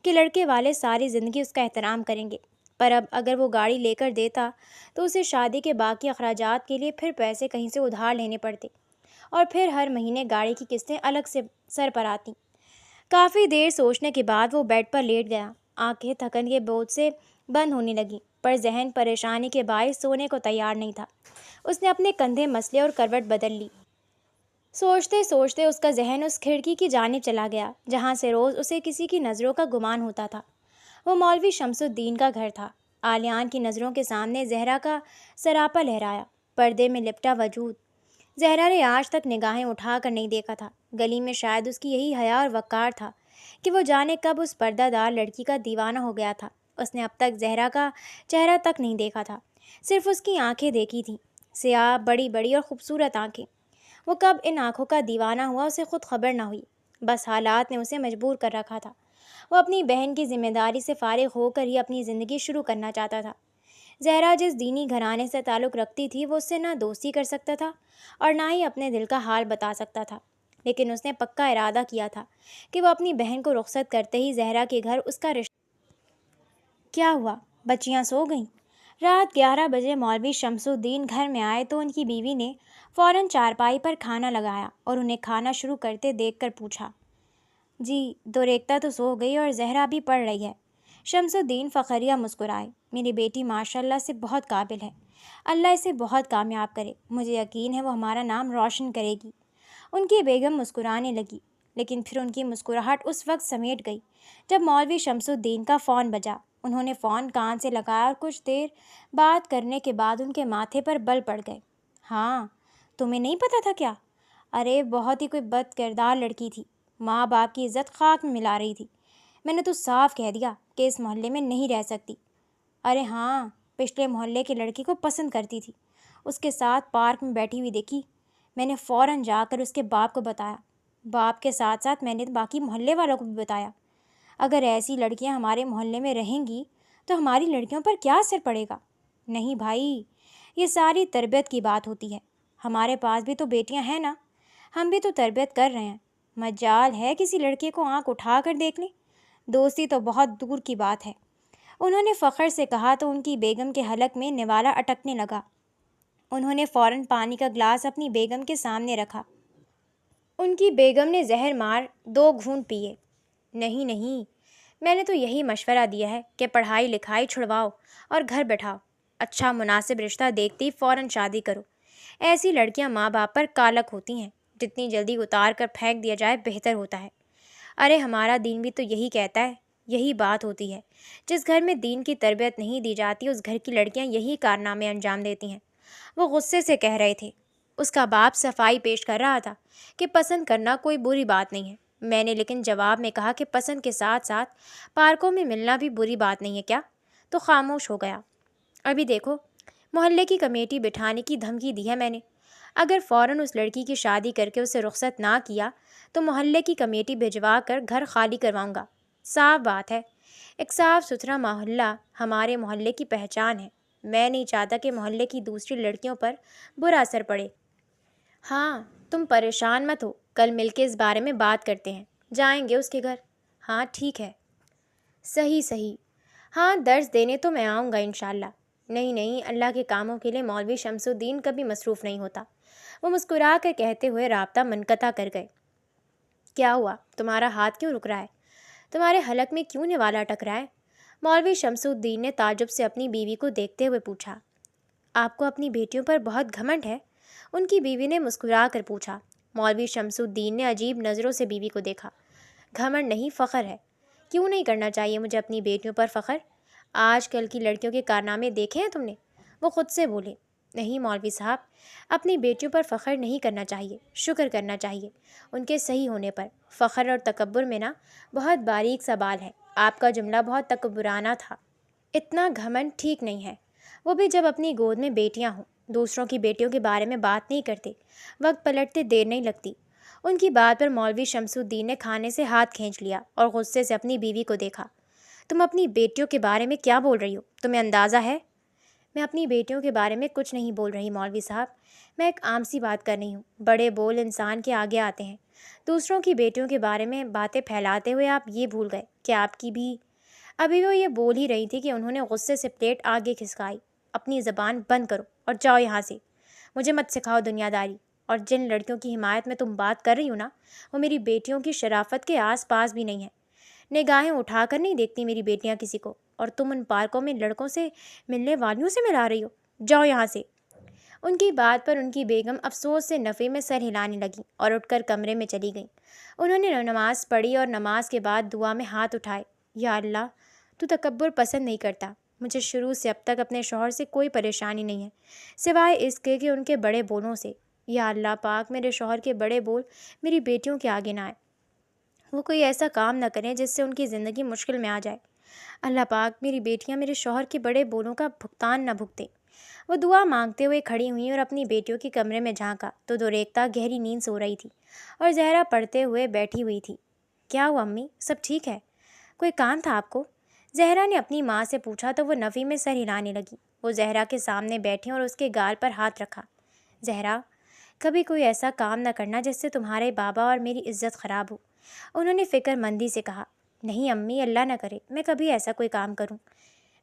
S1: کہ لڑکے والے ساری زندگی اس کا احترام کریں گے، پر اب اگر وہ گاڑی لے کر دیتا تو اسے شادی کے باقی اخراجات کے لیے پھر پیسے کہیں سے ادھار لینے پڑتے اور پھر ہر مہینے گاڑی کی قسطیں الگ سے سر پر آتیں۔ کافی دیر سوچنے کے بعد وہ بیڈ پر لیٹ گیا۔ آنکھیں تھکن کے بوجھ سے بند ہونے لگیں، پر ذہن پریشانی کے باعث سونے کو تیار نہیں تھا۔ اس نے اپنے کندھے مسلے اور کروٹ بدل لی۔ سوچتے سوچتے اس کا ذہن اس کھڑکی کی جانب چلا گیا جہاں سے روز اسے کسی کی نظروں کا گمان ہوتا تھا۔ وہ مولوی شمس الدین کا گھر تھا۔ آلیان کی نظروں کے سامنے زہرا کا سراپا لہرایا، پردے میں لپٹا وجود۔ زہرا نے آج تک نگاہیں اٹھا کر نہیں دیکھا تھا۔ گلی میں شاید اس کی یہی حیا اور وقار تھا کہ وہ جانے کب اس پردہ دار لڑکی کا دیوانہ ہو گیا تھا۔ اس نے اب تک زہرا کا چہرہ تک نہیں دیکھا تھا، صرف اس کی آنکھیں دیکھی تھیں، سیاہ بڑی بڑی اور خوبصورت آنکھیں۔ وہ کب ان آنکھوں کا دیوانہ ہوا اسے خود خبر نہ ہوئی، بس حالات نے اسے مجبور کر رکھا تھا۔ وہ اپنی بہن کی ذمہ داری سے فارغ ہو کر ہی اپنی زندگی شروع کرنا چاہتا تھا۔ زہرا جس دینی گھرانے سے تعلق رکھتی تھی وہ اس سے نہ دوستی کر سکتا تھا اور نہ ہی اپنے دل کا حال بتا سکتا تھا، لیکن اس نے پکا ارادہ کیا تھا کہ وہ اپنی بہن کو رخصت کرتے ہی زہرا کے گھر اس کا رشتہ۔ کیا ہوا؟ بچیاں سو گئیں؟ رات 11 بجے مولوی شمس الدین گھر میں آئے تو ان کی بیوی نے فوراً چارپائی پر کھانا لگایا اور انہیں کھانا شروع کرتے دیکھ کر پوچھا، جی دو ریختہ تو سو گئی اور زہرا بھی پڑھ رہی ہے؟ شمس الدین فخریہ مسکرائے، میری بیٹی ماشاءاللہ سے بہت قابل ہے، اللہ اسے بہت کامیاب کرے، مجھے یقین ہے وہ ہمارا نام روشن کرے گی۔ ان کی بیگم مسکرانے لگی، لیکن پھر ان کی مسکراہٹ اس وقت سمیٹ گئی جب مولوی شمس الدین کا فون بجا۔ انہوں نے فون کان سے لگایا اور کچھ دیر بات کرنے کے بعد ان کے ماتھے پر بل پڑ گئے۔ ہاں، تمہیں نہیں پتہ تھا کیا؟ ارے بہت ہی کوئی بد کردار لڑکی تھی، ماں باپ کی عزت خاک میں ملا رہی تھی، میں نے تو صاف کہہ دیا کہ اس محلے میں نہیں رہ سکتی۔ ارے ہاں، پچھلے محلے کے لڑکی کو پسند کرتی تھی، اس کے ساتھ پارک میں بیٹھی ہوئی دیکھی، میں نے فوراً جا کر اس کے باپ کو بتایا، باپ کے ساتھ ساتھ میں نے باقی محلے والوں کو بھی بتایا۔ اگر ایسی لڑکیاں ہمارے محلے میں رہیں گی تو ہماری لڑکیوں پر کیا اثر پڑے گا؟ نہیں بھائی، یہ ساری تربیت کی بات ہوتی ہے۔ ہمارے پاس بھی تو بیٹیاں ہیں نا، ہم بھی تو تربیت کر رہے ہیں۔ مجال ہے کسی لڑکے کو آنکھ اٹھا کر دیکھ لیں، دوستی تو بہت دور کی بات ہے۔ انہوں نے فخر سے کہا تو ان کی بیگم کے حلق میں نوالا اٹکنے لگا۔ انہوں نے فوراً پانی کا گلاس اپنی بیگم کے سامنے رکھا۔ ان کی بیگم نے زہر مار 2 گھونٹ پیے۔ نہیں نہیں، میں نے تو یہی مشورہ دیا ہے کہ پڑھائی لکھائی چھڑواؤ اور گھر بیٹھاؤ، اچھا مناسب رشتہ دیکھتی فوراً شادی کرو۔ ایسی لڑکیاں ماں باپ پر کالک ہوتی ہیں، جتنی جلدی اتار کر پھینک دیا جائے بہتر ہوتا ہے۔ ارے ہمارا دین بھی تو یہی کہتا ہے، یہی بات ہوتی ہے۔ جس گھر میں دین کی تربیت نہیں دی جاتی اس گھر کی لڑکیاں یہی کارنامے انجام دیتی ہیں۔ وہ غصے سے کہہ رہے تھے۔ اس کا باپ صفائی پیش کر رہا تھا کہ پسند کرنا کوئی بری بات نہیں ہے۔ میں نے لیکن جواب میں کہا کہ پسند کے ساتھ ساتھ پارکوں میں ملنا بھی بری بات نہیں ہے کیا؟ تو خاموش ہو گیا۔ ابھی دیکھو، محلے کی کمیٹی بٹھانے کی دھمکی دی ہے میں نے۔ اگر فوراً اس لڑکی کی شادی کر کے اسے رخصت نہ کیا تو محلے کی کمیٹی بھجوا کر گھر خالی کرواؤں گا۔ صاف بات ہے، ایک صاف ستھرا محلہ ہمارے محلے کی پہچان ہے۔ میں نہیں چاہتا کہ محلے کی دوسری لڑکیوں پر برا اثر پڑے۔ ہاں، تم پریشان مت ہو، کل مل کے اس بارے میں بات کرتے ہیں، جائیں گے اس کے گھر۔ ہاں ٹھیک ہے۔ صحیح صحیح، ہاں درس دینے تو میں آؤں گا انشاءاللہ۔ نہیں نہیں، اللہ کے کاموں کے لیے مولوی شمس الدین کبھی مصروف نہیں ہوتا۔ وہ مسکرا کر کہتے ہوئے رابطہ منقطع کر گئے۔ کیا ہوا؟ تمہارا ہاتھ کیوں رک رہا ہے؟ تمہارے حلق میں کیوں نوالا اٹک رہا ہے؟ مولوی شمس الدین نے تعجب سے اپنی بیوی کو دیکھتے ہوئے پوچھا۔ آپ کو اپنی بیٹیوں پر بہت گھمنڈ ہے؟ ان کی بیوی نے مسکرا کر پوچھا۔ مولوی شمس الدین نے عجیب نظروں سے بیوی کو دیکھا۔ گھمنڈ نہیں، فخر ہے۔ کیوں نہیں کرنا چاہیے مجھے اپنی بیٹیوں پر فخر؟ آج کل کی لڑکیوں کے کارنامے دیکھے ہیں تم نے؟ وہ خود سے بولے۔ نہیں مولوی صاحب، اپنی بیٹیوں پر فخر نہیں کرنا چاہیے، شکر کرنا چاہیے ان کے صحیح ہونے پر۔ فخر اور تکبر میں نا بہت باریک سا بال ہے۔ آپ کا جملہ بہت تکبرانہ تھا۔ اتنا گھمنڈ ٹھیک نہیں ہے، وہ بھی جب اپنی گود میں بیٹیاں ہوں۔ دوسروں کی بیٹیوں کے بارے میں بات نہیں کرتے، وقت پلٹتے دیر نہیں لگتی۔ ان کی بات پر مولوی شمس الدین نے کھانے سے ہاتھ کھینچ لیا اور غصے سے اپنی بیوی کو دیکھا۔ تم اپنی بیٹیوں کے بارے میں کیا بول رہی ہو؟ تمہیں اندازہ ہے؟ میں اپنی بیٹیوں کے بارے میں کچھ نہیں بول رہی مولوی صاحب، میں ایک عام سی بات کر رہی ہوں۔ بڑے بول انسان کے آگے آتے ہیں۔ دوسروں کی بیٹیوں کے بارے میں باتیں پھیلاتے ہوئے آپ یہ بھول گئے کہ آپ کی بھی… ابھی وہ یہ بول ہی رہی تھی کہ انہوں نے غصے سے پلیٹ آگے کھسکائی۔ اپنی زبان بند کرو اور جاؤ یہاں سے، مجھے مت سکھاؤ دنیا داری۔ اور جن لڑکیوں کی حمایت میں تم بات کر رہی ہو نا، وہ میری بیٹیوں کی شرافت کے آس پاس بھی نہیں ہیں۔ نگاہیں اٹھا کر نہیں دیکھتی میری بیٹیاں کسی کو، اور تم ان پارکوں میں لڑکوں سے ملنے والیوں سے ملا رہی ہو، جاؤ یہاں سے۔ ان کی بات پر ان کی بیگم افسوس سے نفی میں سر ہلانے لگیں اور اٹھ کر کمرے میں چلی گئیں۔ انہوں نے نماز پڑھی اور نماز کے بعد دعا میں ہاتھ اٹھائے۔ یا اللہ، تو تکبر پسند نہیں کرتا۔ مجھے شروع سے اب تک اپنے شوہر سے کوئی پریشانی نہیں ہے، سوائے اس کے کہ ان کے بڑے بولوں سے۔ یا اللہ پاک، میرے شوہر کے بڑے بول میری بیٹیوں کے آگے نہ آئے، وہ کوئی ایسا کام نہ کریں جس سے ان کی زندگی مشکل میں آ جائے۔ اللہ پاک، میری بیٹیاں میرے شوہر کے بڑے بولوں کا بھگتان نہ بھگتیں۔ وہ دعا مانگتے ہوئے کھڑی ہوئیں اور اپنی بیٹیوں کے کمرے میں جھانکا تو دوریکتا گہری نیند سو رہی تھی اور زہرا پڑھتے ہوئے بیٹھی ہوئی تھی۔ کیا ہوا امی، سب ٹھیک ہے؟ کوئی کام تھا آپ کو؟ زہرا نے اپنی ماں سے پوچھا تو وہ نفی میں سر ہلانے لگی۔ وہ زہرا کے سامنے بیٹھی اور اس کے گال پر ہاتھ رکھا۔ زہرا، کبھی کوئی ایسا کام نہ کرنا جس سے تمہارے بابا اور میری عزت خراب ہو، انہوں نے فکر مندی سے کہا۔ نہیں امی، اللہ نہ کرے میں کبھی ایسا کوئی کام کروں۔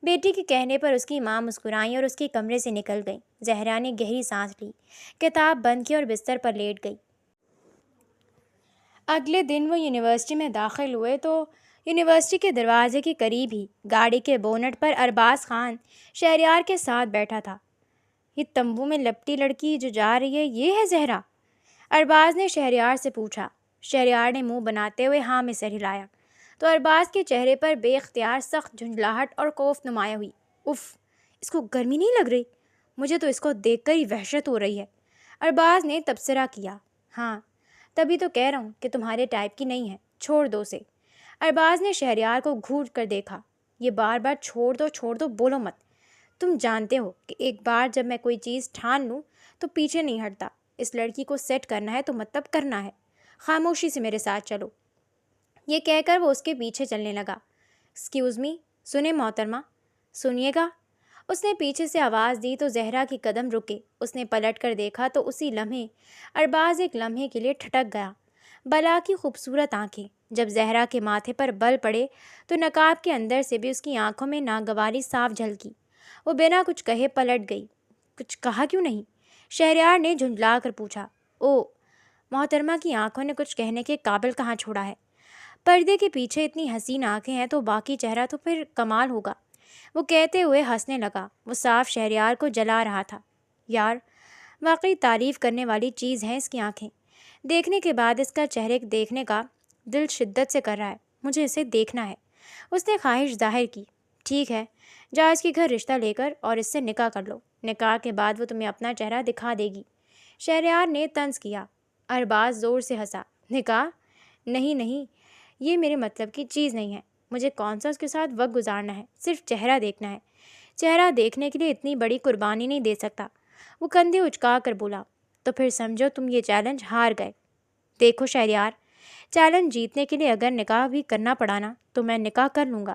S1: بیٹی کے کہنے پر اس کی ماں مسکرائیں اور اس کے کمرے سے نکل گئیں۔ زہرا نے گہری سانس لی، کتاب بند کی اور بستر پر لیٹ گئی۔ اگلے دن وہ یونیورسٹی میں داخل ہوئے تو یونیورسٹی کے دروازے کے قریب ہی گاڑی کے بونٹ پر ارباز خان شہریار کے ساتھ بیٹھا تھا۔ یہ تمبو میں لپٹی لڑکی جو جا رہی ہے، یہ ہے زہرا؟ ارباز نے شہریار سے پوچھا۔ شہریار نے منہ بناتے ہوئے ہاں میں سر ہلایا تو ارباز کے چہرے پر بے اختیار سخت جھنجھلاہٹ اور خوف نمایاں ہوئی۔ اف، اس کو گرمی نہیں لگ رہی؟ مجھے تو اس کو دیکھ کر ہی وحشت ہو رہی ہے۔ ارباز نے تبصرہ کیا۔ ہاں، تبھی تو کہہ رہا ہوں کہ تمہارے ٹائپ کی نہیں ہے، چھوڑ دو اسے۔ ارباز نے شہریار کو گھور کر دیکھا۔ یہ بار بار چھوڑ دو بولو مت۔ تم جانتے ہو کہ ایک بار جب میں کوئی چیز ٹھان لوں تو پیچھے نہیں ہٹتا۔ اس لڑکی کو سیٹ کرنا ہے تو مطلب کرنا ہے، خاموشی سے میرے ساتھ چلو۔ یہ کہہ کر وہ اس کے پیچھے چلنے لگا۔ ایکسکیوز می، سنیں محترمہ، سنیے گا۔ اس نے پیچھے سے آواز دی تو زہرا کے قدم رکے۔ اس نے پلٹ کر دیکھا تو اسی لمحے ارباز ایک لمحے کے لیے ٹھٹک گیا۔ بلا کی خوبصورت آنکھیں جب زہرا کے ماتھے پر بل پڑے تو نقاب کے اندر سے بھی اس کی آنکھوں میں ناگواری صاف جھلکی۔ وہ بنا کچھ کہے پلٹ گئی۔ کچھ کہا کیوں نہیں؟ شہریار نے جھنجلا کر پوچھا۔ او، محترمہ کی آنکھوں نے کچھ کہنے کے قابل کہاں چھوڑا ہے؟ پردے کے پیچھے اتنی حسین آنکھیں ہیں تو باقی چہرہ تو پھر کمال ہوگا۔ وہ کہتے ہوئے ہنسنے لگا۔ وہ صاف شہریار کو جلا رہا تھا۔ یار، واقعی تعریف کرنے والی چیز ہیں اس کی آنکھیں۔ دیکھنے کے بعد اس کا چہرے دیکھنے کا دل شدت سے کر رہا ہے۔ مجھے اسے دیکھنا ہے۔ اس نے خواہش ظاہر کی۔ ٹھیک ہے، جا اس کے گھر رشتہ لے کر اور اس سے نکاح کر لو۔ نکاح کے بعد وہ تمہیں اپنا چہرہ دکھا دے گی۔ شہریار نے طنز کیا۔ ارباز زور سے ہنسا۔ نکاح؟ نہیں نہیں، یہ میرے مطلب کی چیز نہیں ہے۔ مجھے کون سا اس کے ساتھ وقت گزارنا ہے، صرف چہرہ دیکھنا ہے۔ چہرہ دیکھنے کے لیے اتنی بڑی قربانی نہیں دے سکتا۔ وہ کندھے اچکا کر بولا۔ تو پھر سمجھو تم یہ چیلنج ہار گئے۔ دیکھو شہریار، چیلنج جیتنے کے لیے اگر نکاح بھی کرنا پڑا نا تو میں نکاح کر لوں گا،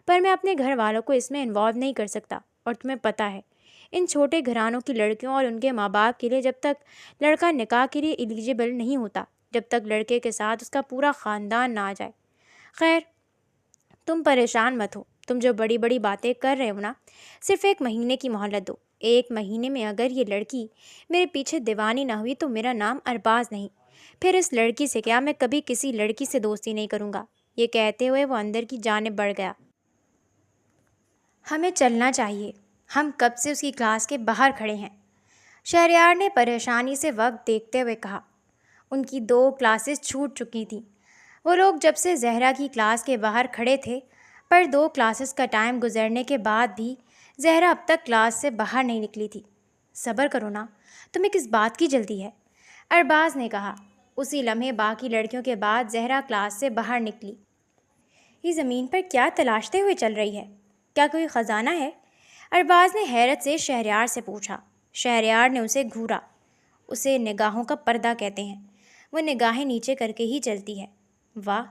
S1: پر میں اپنے گھر والوں کو اس میں انوالو نہیں کر سکتا۔ اور تمہیں پتہ ہے ان چھوٹے گھرانوں کی لڑکیوں اور ان کے ماں باپ کے لیے جب تک لڑکا نکاح کے لیے ایلیجیبل نہیں ہوتا، جب تک لڑکے کے ساتھ اس کا پورا خاندان نہ آ جائے۔ خیر، تم پریشان مت ہو۔ تم جو بڑی بڑی باتیں کر رہے ہو نا، صرف 1 مہینے کی مہلت دو۔ 1 مہینے میں اگر یہ لڑکی میرے پیچھے دیوانی نہ ہوئی تو میرا نام ارباز نہیں۔ پھر اس لڑکی سے کیا، میں کبھی کسی لڑکی سے دوستی نہیں کروں گا۔ یہ کہتے ہوئے وہ اندر کی جانب بڑھ گیا۔ ہمیں چلنا چاہیے، ہم کب سے اس کی کلاس کے باہر کھڑے ہیں۔ شہریار نے پریشانی سے وقت دیکھتے ہوئے کہا۔ ان کی 2 کلاسز چھوٹ چکی تھیں۔ وہ لوگ جب سے زہرا کی کلاس کے باہر کھڑے تھے، پر 2 کلاسز کا ٹائم گزرنے کے بعد بھی زہرا اب تک کلاس سے باہر نہیں نکلی تھی۔ صبر کرو نا، تمہیں کس بات کی جلدی ہے؟ ارباز نے کہا۔ اسی لمحے باقی لڑکیوں کے بعد زہرا کلاس سے باہر نکلی۔ یہ زمین پر کیا تلاشتے ہوئے چل رہی ہے؟ کیا کوئی خزانہ ہے؟ ارباز نے حیرت سے شہریار سے پوچھا۔ شہریار نے اسے گھورا۔ اسے نگاہوں کا پردہ کہتے ہیں۔ وہ نگاہیں نیچے کر کے ہی چلتی ہے۔ واہ،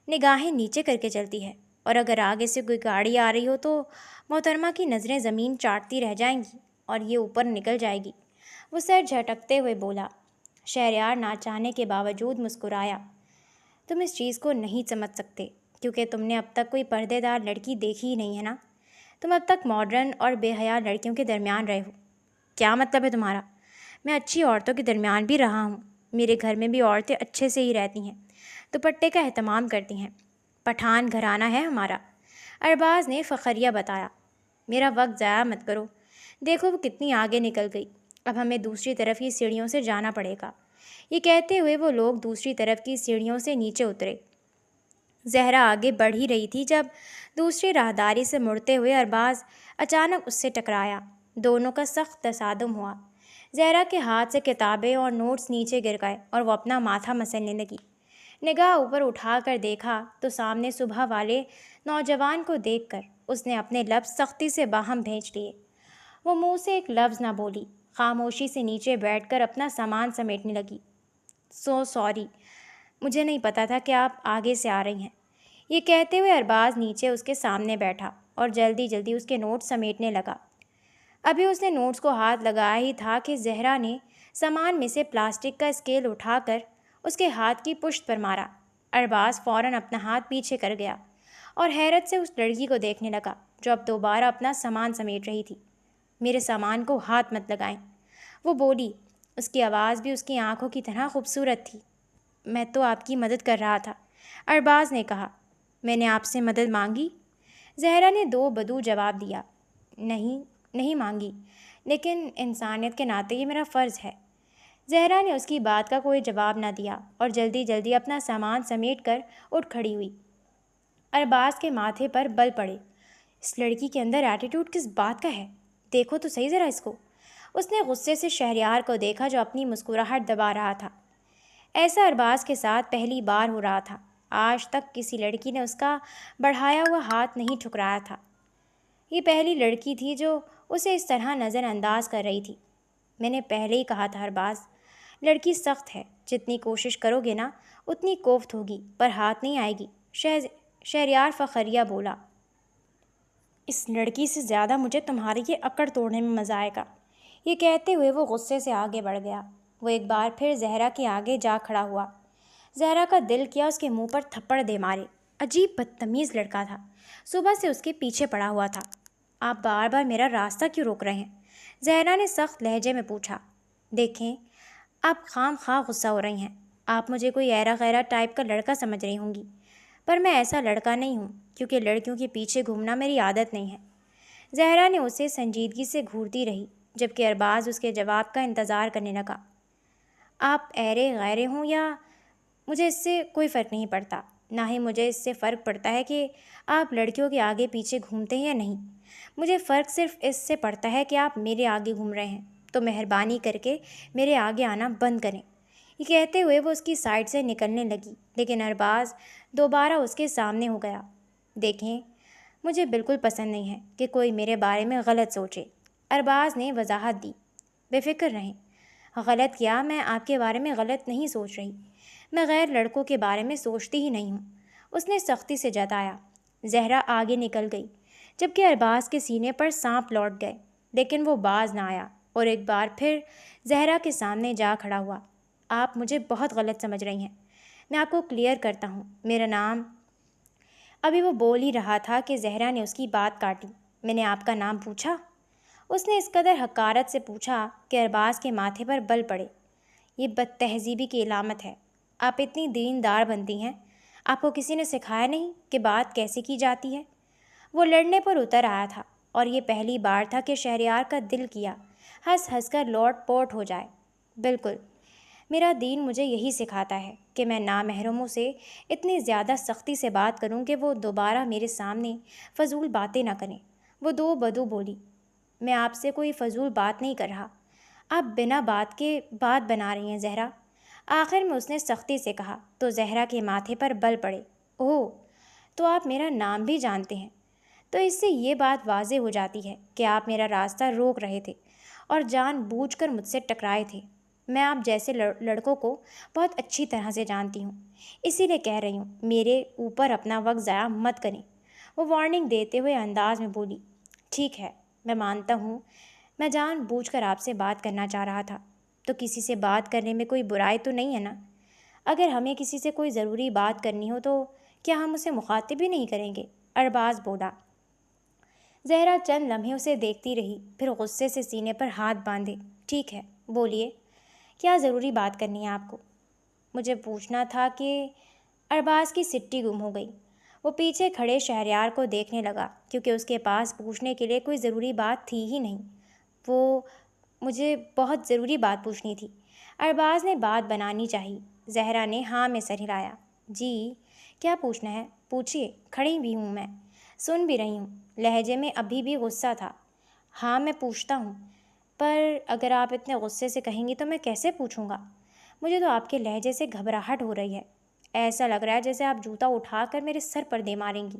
S1: نگاہیں نیچے کر کے چلتی ہے، اور اگر آگے سے کوئی گاڑی آ رہی ہو تو محترمہ کی نظریں زمین چاٹتی رہ جائیں گی اور یہ اوپر نکل جائے گی۔ وہ سر جھٹکتے ہوئے بولا۔ شہریار نہ چاہنے کے باوجود مسکرایا۔ تم اس چیز کو نہیں سمجھ سکتے کیونکہ تم نے اب تک کوئی پردے دار لڑکی دیکھی ہی نہیں ہے نا۔ تم اب تک ماڈرن اور بے حیا لڑکیوں کے درمیان رہے ہو۔ کیا مطلب ہے تمہارا؟ میں اچھی عورتوں کے درمیان بھی رہا ہوں۔ میرے گھر میں بھی عورتیں اچھے سے ہی رہتی ہیں، دوپٹے کا اہتمام کرتی ہیں۔ پٹھان گھرانہ ہے ہمارا، ارباز نے فخریہ بتایا۔ میرا وقت ضائع مت کرو، دیکھو وہ کتنی آگے نکل گئی۔ اب ہمیں دوسری طرف کی سیڑھیوں سے جانا پڑے گا۔ یہ کہتے ہوئے وہ لوگ دوسری طرف کی سیڑھیوں سے نیچے اترے۔ زہرا آگے بڑھ ہی رہی تھی جب دوسری راہداری سے مڑتے ہوئے ارباز اچانک اس سے ٹکرایا۔ دونوں کا سخت تصادم ہوا۔ زہرا کے ہاتھ سے کتابیں اور نوٹس نیچے گر گئے اور وہ اپنا ماتھا مسلنے لگی۔ نگاہ اوپر اٹھا کر دیکھا تو سامنے صبح والے نوجوان کو دیکھ کر اس نے اپنے لفظ سختی سے باہم بھینچ لیے۔ وہ منہ سے ایک لفظ نہ بولی، خاموشی سے نیچے بیٹھ کر اپنا سامان سمیٹنے لگی۔ سوری، مجھے نہیں پتا تھا کہ آپ آگے سے آ رہی ہیں۔ یہ کہتے ہوئے ارباز نیچے اس کے سامنے بیٹھا اور جلدی جلدی اس کے نوٹس سمیٹنے لگا۔ ابھی اس نے نوٹس کو ہاتھ لگایا ہی تھا کہ زہرا نے سامان میں سے پلاسٹک کا اسکیل اٹھا کر اس کے ہاتھ کی پشت پر مارا۔ ارباز فوراً اپنا ہاتھ پیچھے کر گیا اور حیرت سے اس لڑکی کو دیکھنے لگا جو اب دوبارہ اپنا سامان سمیٹ رہی تھی۔ میرے سامان کو ہاتھ مت لگائیں، وہ بولی۔ اس کی آواز بھی اس کی آنکھوں کی طرح خوبصورت تھی۔ میں تو آپ کی مدد کر رہا تھا، ارباز نے کہا۔ میں نے آپ سے مدد مانگی؟ زہرا نے 2 بدو جواب دیا۔ نہیں مانگی، لیکن انسانیت کے ناطے یہ میرا فرض ہے۔ زہرا نے اس کی بات کا کوئی جواب نہ دیا اور جلدی جلدی اپنا سامان سمیٹ کر اٹھ کھڑی ہوئی۔ ارباز کے ماتھے پر بل پڑے۔ اس لڑکی کے اندر ایٹیٹیوڈ کس بات کا ہے؟ دیکھو تو صحیح ذرا اس کو۔ اس نے غصے سے شہریار کو دیکھا جو اپنی مسکراہٹ دبا رہا تھا۔ ایسا ارباز کے ساتھ پہلی بار ہو رہا تھا۔ آج تک کسی لڑکی نے اس کا بڑھایا ہوا ہاتھ نہیں ٹھکرایا تھا۔ یہ پہلی لڑکی تھی جو اسے اس طرح نظر انداز کر رہی تھی۔ میں نے پہلے ہی کہا تھا ارباز، لڑکی سخت ہے، جتنی کوشش کرو گے نا اتنی کوفت ہوگی، پر ہاتھ نہیں آئے گی، شہریار فخریہ بولا۔ اس لڑکی سے زیادہ مجھے تمہاری یہ اکڑ توڑنے میں مزہ آئے گا۔ یہ کہتے ہوئے وہ غصے سے آگے بڑھ گیا۔ وہ ایک بار پھر زہرا کے آگے جا کھڑا ہوا۔ زہرا کا دل کیا اس کے منہ پر تھپڑ دے مارے۔ عجیب بدتمیز لڑکا تھا، صبح سے اس کے پیچھے پڑا ہوا تھا۔ آپ بار بار میرا راستہ کیوں روک رہے ہیں؟ زہرا نے سخت لہجے میں پوچھا۔ دیکھیں، آپ خام خواہ غصہ ہو رہی ہیں۔ آپ مجھے کوئی ایرا غیرا ٹائپ کا لڑکا سمجھ رہی ہوں گی، پر میں ایسا لڑکا نہیں ہوں، کیونکہ لڑکیوں کے پیچھے گھومنا میری عادت نہیں ہے۔ زہرا نے اسے سنجیدگی سے گھورتی رہی، جبکہ ارباز اس کے جواب کا انتظار کرنے لگا۔ آپ ایرے غیرے ہوں یا مجھے اس سے کوئی فرق نہیں پڑتا، نہ ہی مجھے اس سے فرق پڑتا ہے کہ آپ لڑکیوں کے آگے پیچھے گھومتے ہیں یا نہیں۔ مجھے فرق صرف اس سے پڑتا ہے کہ آپ میرے آگے گھوم رہے ہیں، تو مہربانی کر کے میرے آگے آنا بند کریں۔ یہ کہتے ہوئے وہ اس کی سائڈ سے نکلنے لگی، لیکن ارباز دوبارہ اس کے سامنے ہو گیا۔ دیکھیں، مجھے بالکل پسند نہیں ہے کہ کوئی میرے بارے میں غلط سوچے، ارباز نے وضاحت دی۔ بے فکر رہیں۔ غلط کیا؟ میں آپ کے بارے میں غلط نہیں سوچ رہی، میں غیر لڑکوں کے بارے میں سوچتی ہی نہیں ہوں، اس نے سختی سے جتایا۔ زہرا آگے نکل گئی، جبکہ ارباز کے سینے پر سانپ لوٹ گئے، لیکن وہ باز نہ آیا اور ایک بار پھر زہرا کے سامنے جا کھڑا ہوا۔ آپ مجھے بہت غلط سمجھ رہی ہیں، میں آپ کو کلیئر کرتا ہوں، میرا نام… ابھی وہ بول ہی رہا تھا کہ زہرا نے اس کی بات کاٹی۔ میں نے آپ کا نام پوچھا؟ اس نے اس قدر حقارت سے پوچھا کہ ارباز کے ماتھے پر بل پڑے۔ یہ بد تہذیبی کی علامت ہے۔ آپ اتنی دیندار بنتی ہیں، آپ کو کسی نے سکھایا نہیں کہ بات کیسے کی جاتی ہے؟ وہ لڑنے پر اتر آیا تھا، اور یہ پہلی بار تھا کہ شہریار کا دل کیا ہنس ہنس کر لوٹ پوٹ ہو جائے۔ بالکل، میرا دین مجھے یہی سکھاتا ہے کہ میں نامحرموں سے اتنی زیادہ سختی سے بات کروں کہ وہ دوبارہ میرے سامنے فضول باتیں نہ کریں۔ وہ دو بدو بولی۔ میں آپ سے کوئی فضول بات نہیں کر رہا، آپ بنا بات کے بات بنا رہی ہیں زہرا۔ آخر میں اس نے سختی سے کہا تو زہرا کے ماتھے پر بل پڑے۔ اوہ، تو آپ میرا نام بھی جانتے ہیں؟ تو اس سے یہ بات واضح ہو جاتی ہے کہ آپ میرا راستہ روک رہے تھے اور جان بوجھ کر مجھ سے ٹکرائے تھے۔ میں آپ جیسے لڑکوں کو بہت اچھی طرح سے جانتی ہوں، اسی لیے کہہ رہی ہوں میرے اوپر اپنا وقت ضائع مت کریں۔ وہ وارننگ دیتے ہوئے انداز میں بولی۔ ٹھیک ہے، میں مانتا ہوں، میں جان بوجھ کر آپ سے بات کرنا چاہ رہا تھا، تو کسی سے بات کرنے میں کوئی برائی تو نہیں ہے نا؟ اگر ہمیں کسی سے کوئی ضروری بات کرنی ہو تو کیا ہم اسے مخاطب بھی نہیں کریں گے؟ ارباز بولا۔ زہرا چند لمحے اسے دیکھتی رہی، پھر غصے سے سینے پر ہاتھ باندھے۔ ٹھیک ہے، بولیے، کیا ضروری بات کرنی ہے آپ کو؟ مجھے پوچھنا تھا کہ… ارباز کی سٹی گم ہو گئی۔ وہ پیچھے کھڑے شہریار کو دیکھنے لگا، کیونکہ اس کے پاس پوچھنے کے لیے کوئی ضروری بات تھی ہی نہیں۔ مجھے بہت ضروری بات پوچھنی تھی۔ ارباز نے بات بنانی چاہی۔ زہرا نے ہاں میں سر ہلایا۔ جی، کیا پوچھنا ہے؟ پوچھیے، کھڑی بھی ہوں میں، سن بھی رہی ہوں۔ لہجے میں ابھی بھی غصہ تھا۔ ہاں میں پوچھتا ہوں، پر اگر آپ اتنے غصے سے کہیں گی تو میں کیسے پوچھوں گا؟ مجھے تو آپ کے لہجے سے گھبراہٹ ہو رہی ہے، ایسا لگ رہا ہے جیسے آپ جوتا اٹھا کر میرے سر پر دے ماریں گی۔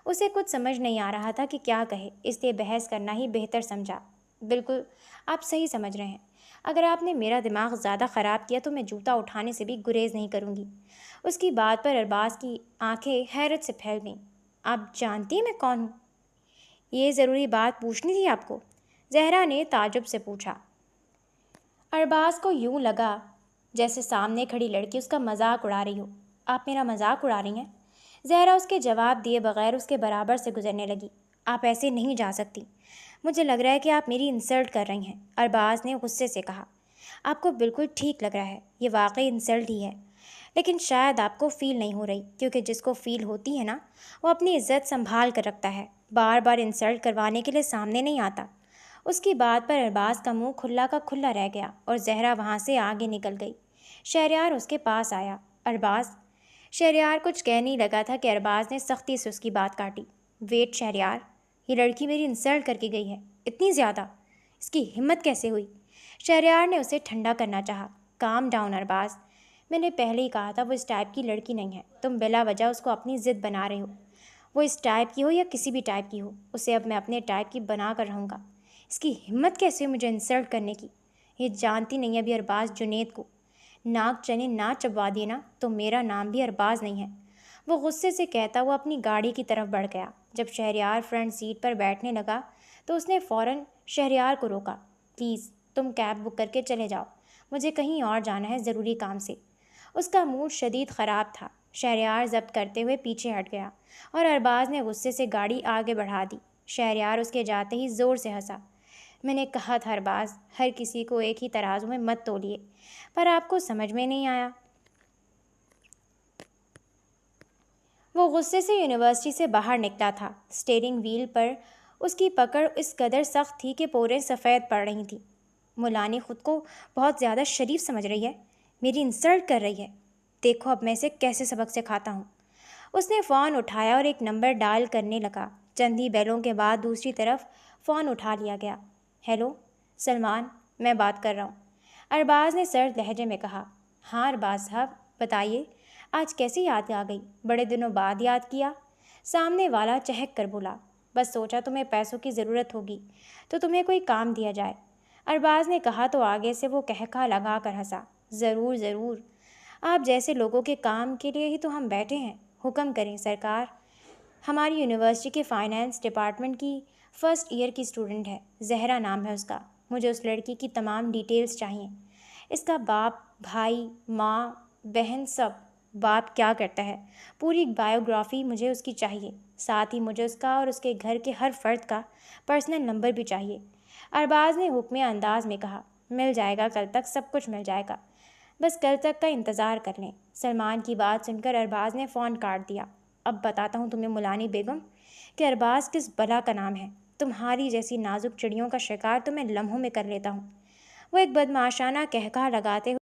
S1: اسے کچھ سمجھ نہیں آ رہا تھا کہ کیا کہے، اس لیے بحث کرنا ہی بہتر سمجھا۔ بالکل، آپ صحیح سمجھ رہے ہیں۔ اگر آپ نے میرا دماغ زیادہ خراب کیا تو میں جوتا اٹھانے سے بھی گریز نہیں کروں گی۔ اس کی بات پر ارباز کی آنکھیں حیرت سے پھیل گئیں۔ آپ جانتی ہیں میں کون ہوں؟ یہ ضروری بات پوچھنی تھی آپ کو؟ زہرا نے تعجب سے پوچھا۔ ارباز کو یوں لگا جیسے سامنے کھڑی لڑکی اس کا مذاق اڑا رہی ہو۔ آپ میرا مذاق اڑا رہی ہیں؟ زہرا اس کے جواب دیے بغیر اس کے برابر سے گزرنے لگی۔ آپ ایسے نہیں جا سکتی، مجھے لگ رہا ہے کہ آپ میری انسلٹ کر رہی ہیں، ارباز نے غصے سے کہا۔ آپ کو بالکل ٹھیک لگ رہا ہے، یہ واقعی انسلٹ ہی ہے، لیکن شاید آپ کو فیل نہیں ہو رہی، کیونکہ جس کو فیل ہوتی ہے نا، وہ اپنی عزت سنبھال کر رکھتا ہے، بار بار انسلٹ کروانے کے لیے سامنے نہیں آتا۔ اس کی بات پر ارباز کا منہ کھلا کا کھلا رہ گیا اور زہرا وہاں سے آگے نکل گئی۔ شہریار اس کے پاس آیا۔ ارباز… شہریار کچھ کہنے لگا تھا کہ ارباز نے سختی سے اس کی بات کاٹی۔ ویٹ شہریار، یہ لڑکی میری انسلٹ کر کے گئی ہے، اتنی زیادہ، اس کی ہمت کیسے ہوئی؟ شہریار نے اسے ٹھنڈا کرنا چاہا۔ کام ڈاؤن ارباز، میں نے پہلے ہی کہا تھا وہ اس ٹائپ کی لڑکی نہیں ہے، تم بلا وجہ اس کو اپنی ضد بنا رہے ہو۔ وہ اس ٹائپ کی ہو یا کسی بھی ٹائپ کی ہو، اسے اب میں اپنے ٹائپ کی بنا کر رہوں گا۔ اس کی ہمت کیسے ہوئی مجھے انسلٹ کرنے کی؟ یہ جانتی نہیں ابھی ارباز جنید کو، ناک چنے نہ چبوا دیے نا تو میرا نام بھی ارباز نہیں ہے۔ وہ غصے سے کہتا ہوا اپنی گاڑی کی طرف بڑھ گیا۔ جب شہریار فرنٹ سیٹ پر بیٹھنے لگا تو اس نے فوراً شہریار کو روکا۔ پلیز تم کیب بک کر کے چلے جاؤ، مجھے کہیں اور جانا ہے ضروری کام سے۔ اس کا موڈ شدید خراب تھا۔ شہریار ضبط کرتے ہوئے پیچھے ہٹ گیا اور ارباز نے غصے سے گاڑی آگے بڑھا دی۔ شہریار اس کے جاتے ہی زور سے ہنسا۔ میں نے کہا تھا ارباز، ہر کسی کو ایک ہی ترازو میں مت تولیے، پر آپ کو سمجھ میں نہیں آیا۔ وہ غصے سے یونیورسٹی سے باہر نکلا تھا۔ اسٹیئرنگ وہیل پر اس کی پکڑ اس قدر سخت تھی کہ پورے سفید پڑ رہی تھیں۔ مولانی خود کو بہت زیادہ شریف سمجھ رہی ہے، میری انسلٹ کر رہی ہے۔ دیکھو اب میں اسے کیسے سبق سکھاتا ہوں۔ اس نے فون اٹھایا اور ایک نمبر ڈائل کرنے لگا۔ چند ہی بیلوں کے بعد دوسری طرف فون اٹھا لیا گیا۔ ہیلو سلمان، میں بات کر رہا ہوں، ارباز نے سرد لہجے میں کہا۔ ہاں ارباز صاحب بتائیے، آج کیسے یاد آ گئی؟ بڑے دنوں بعد یاد کیا؟ سامنے والا چہک کر بولا۔ بس سوچا تمہیں پیسوں کی ضرورت ہوگی تو تمہیں کوئی کام دیا جائے۔ ارباز نے کہا تو آگے سے وہ کہکا لگا کر ہنسا۔ ضرور ضرور، آپ جیسے لوگوں کے کام کے لیے ہی تو ہم بیٹھے ہیں، حکم کریں سرکار۔ ہماری یونیورسٹی کے فائنانس ڈپارٹمنٹ کی فرسٹ ایئر کی اسٹوڈنٹ ہے، زہرا نام ہے اس کا۔ مجھے اس لڑکی کی تمام ڈیٹیلز چاہئیں، اس کا باپ، بھائی، ماں، بہن، سب۔ باپ کیا کرتا ہے، پوری بایوگرافی مجھے اس کی چاہیے۔ ساتھ ہی مجھے اس کا اور اس کے گھر کے ہر فرد کا پرسنل نمبر بھی چاہیے۔ ارباز نے حکمی انداز میں کہا۔ مل جائے گا، کل تک سب کچھ مل جائے گا، بس کل تک کا انتظار کر لیں۔ سلمان کی بات سن کر ارباز نے فون کاٹ دیا۔ اب بتاتا ہوں تمہیں مولانی بیگم کہ ارباز کس بلا کا نام ہے۔ تمہاری جیسی نازک چڑیوں کا شکار تو میں لمحوں میں کر لیتا ہوں۔ وہ ایک بدمعاشانہ کہکہا لگاتے ہوئے